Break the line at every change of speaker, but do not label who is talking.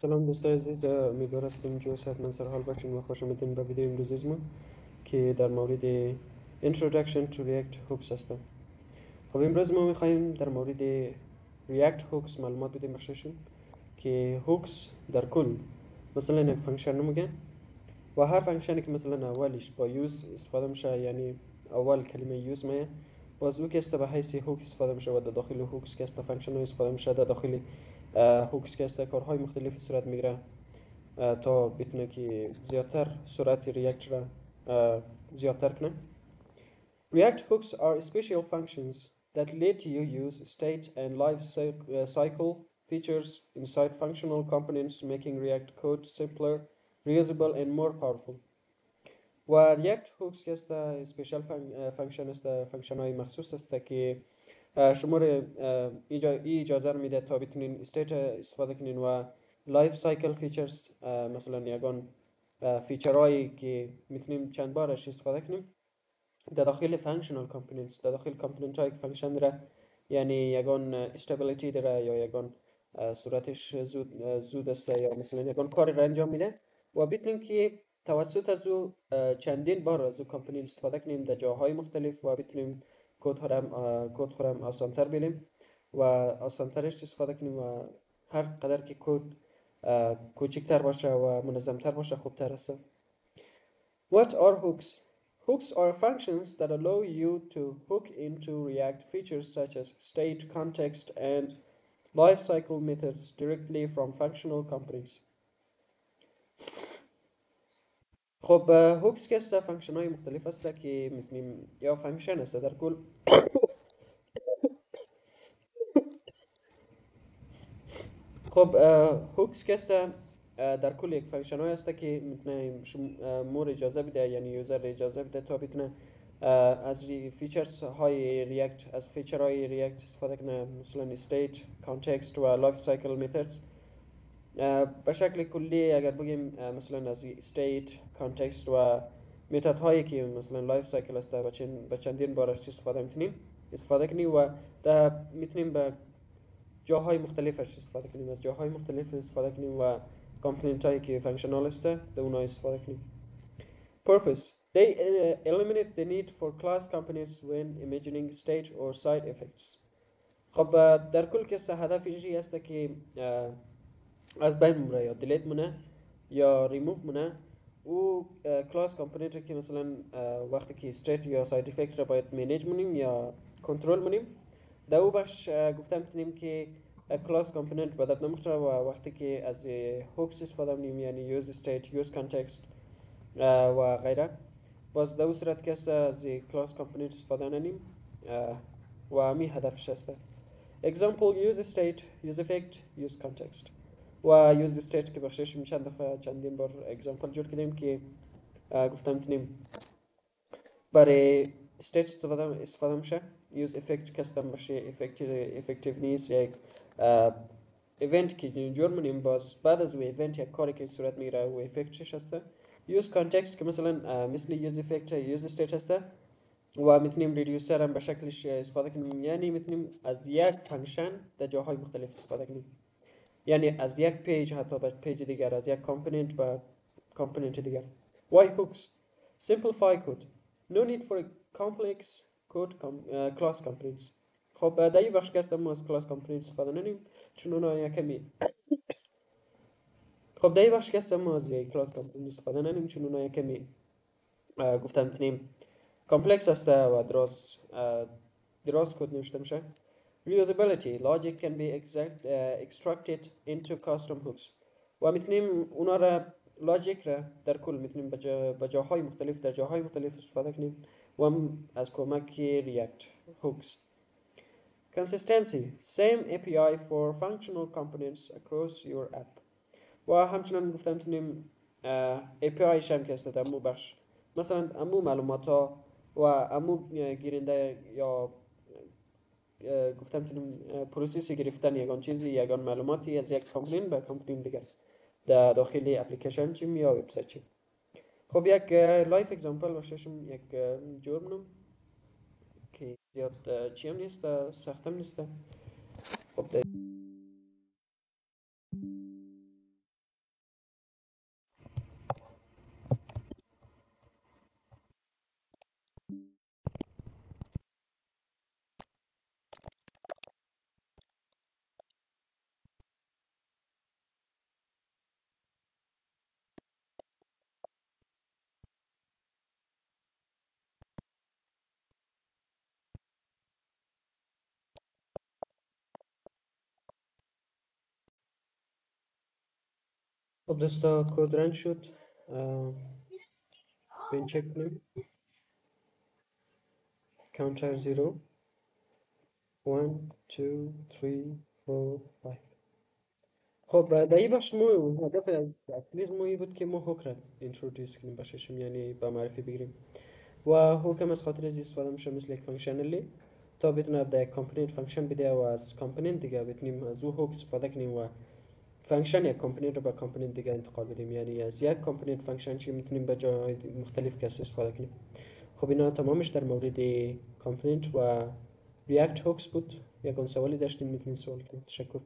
سلام دوستای عزیز، امیدوار هستیم جو صحتمند سر حال باشین و خوش آمدین به ویدیو امروز ما که در مورد Introduction to React Hooks هستم. خب امروز ما میخوایم در مورد React Hooks معلومات بدیم بخششون که هوکس در کل مثلا یک فانکشن میگن و هر فانکشنی که مثلا اولش با یوز استفاده میشه، یعنی اول کلمه یوز میه باز او که است به حیث هوک استفاده میشه و در داخل هوکس که است فانکشن استفاده میشه، در داخل هوکس که است کارهای مختلفی صورت میگیره تا بتونه که زیادتر سرعت ریاکت را زیادتر کنه. React hooks are special functions that let you use state and life cycle features inside functional components, making React code simpler, reusable and more powerful. و React hooks که است اسپیشال فانکشن است، فانکشن های مخصوص است که شما را اجازه میده تا بتونین استیت استفاده کنین و لایف سایکل فیچرز، مثلا یگان فیچرهایی که میتونیم چند بارش استفاده کنیم در داخل فانکشنال کامپوننتس، در داخل کامپوننت هایی که فانکشن داره، یعنی یگان استابیلیتی داره یا یگان صورتش زود است یا مثلا یگان کاری را انجام میده و بتونیم که توسط از او چندین بار از او کامپوننت استفاده کنیم در جاهای مختلف و بتونیم کد خورم آسانتر بینیم و آسانترش استفاده کنیم و هر قدر که کد کوچکتر باشه و منظمتر باشه خوبتر است. What are hooks? Hooks are functions that allow you to hook into React features such as state, context, and lifecycle methods directly from functional components. خب هوکس که است فانکشن های مختلف است که میتونیم یا فانکشن است در کل خب هوکس که است در کل یک فانکشن های است که میتونه مور اجازه بده، یعنی یوزر اجازه بده تا بتونه از فیچرز های ریاکت، از فیچر های ریاکت استفاده کنه، مثلا استیت، کانتکست و لایف سایکل میتدز. به شکل کلی اگر بگیم مثلا از استیت، کانتکست و میتد هایی که مثلا لایف سایکل است با چندین بارش استفاده کنیم و میتونیم به جاهای مختلفش استفاده کنیم، از جاهای مختلف استفاده کنیم و کامپوننت هایی که فانکشنال است در اونها استفاده کنیم. Purpose: they eliminate the need for class components when imagining state or side effects. خب در کل که هدفش است که از بین مونه یا دیلیت مونه یا ریموف مونه او کلاس کامپوننت که مثلا وقتی که استیت یا ساید افکت را باید مینیج مونیم یا کنترل مونیم در او بخش گفتم میتونیم که کلاس کامپوننت به درد نمیخوره و وقتی که از هوکس استفاده کنیم، یعنی یوز استیت، یوز کانتکست و غیره، باز در او صورت که از کلاس کامپوننت استفاده نکنیم و همی هدفش است. Example: use state, use effect, use context. و use state که بخشش میشن دفعه چندین بار example جور کردیم که گفتم میتونیم برای state استفاده میشه. use effect کستم باشه effective نیست، یک event که جور منیم باز بعد از او event یک کاری که صورت میگیره و effectش هسته. use context که مثلا مثل use effect use state هسته و میتونیم ریدیوسر هم به شکلش استفاده کنیم، یعنی میتونیم از یک فانکشن در جاهای مختلف استفاده کنیم، یعنی از یک پیج حتی به پیج دیگر، از یک کامپوننت به کامپوننت دیگر. Why hooks? Simplify code. No need for complex code class components. خب در این بخش که ما از class components استفاده نکنیم چون اونها یکمی خب در این بخش که ما از class components استفاده نکنیم چون اونها یکمی گفتم میتونیم کامپلکس است و دراز کد نوشته میشه. Reusability: logic can be extracted into custom hooks. و میتونیم اونا را لاجیک را در کل میتونیم به جاهای مختلف در جاهای مختلف استفاده کنیم و از کمک ریاکت هوکس. Consistency: same API for functional components across your app. و همچنان گفتم میتونیم API شم که است در مو بخش مثلا امو معلومات ها و امو گیرنده یا گفتم میتونیم پروسیس گرفتن یگان چیزی یگان معلوماتی از یک کامپوننت به کامپوننت دیگر در داخل اپلیکیشن چیم یا وبسایت چیم. خب یک لایف اگزامپل باششم یک جور منم که زیاد چیم نیست، سختم نیست. خب خب دوستا کد رن شد. بین چک کنیم. کانتر 0 1 2 3 4 5. خب در این بخش ما هدف اصلیز ما بود که ما هوک را اینترودیوس کنیم بخششم، یعنی با معرفی بگیریم. و هوک هم از خاطر از استفاده میشه مثل یک فانکشنالی تا بتونه در کامپوننت فانکشن بده و از کامپوننت دیگه بتونیم از او هوک استفاده کنیم و فانکشن یک کامپوننت رو به کامپوننت دیگه انتقال بدیم، یعنی از یک کامپوننت فانکشن چی میتونیم به جای مختلف کس استفاده کنیم. خب اینا تمامش در مورد کامپوننت و ریاکت هوکس بود. یکان سوالی داشتین میتونین سوال کنید. تشکر.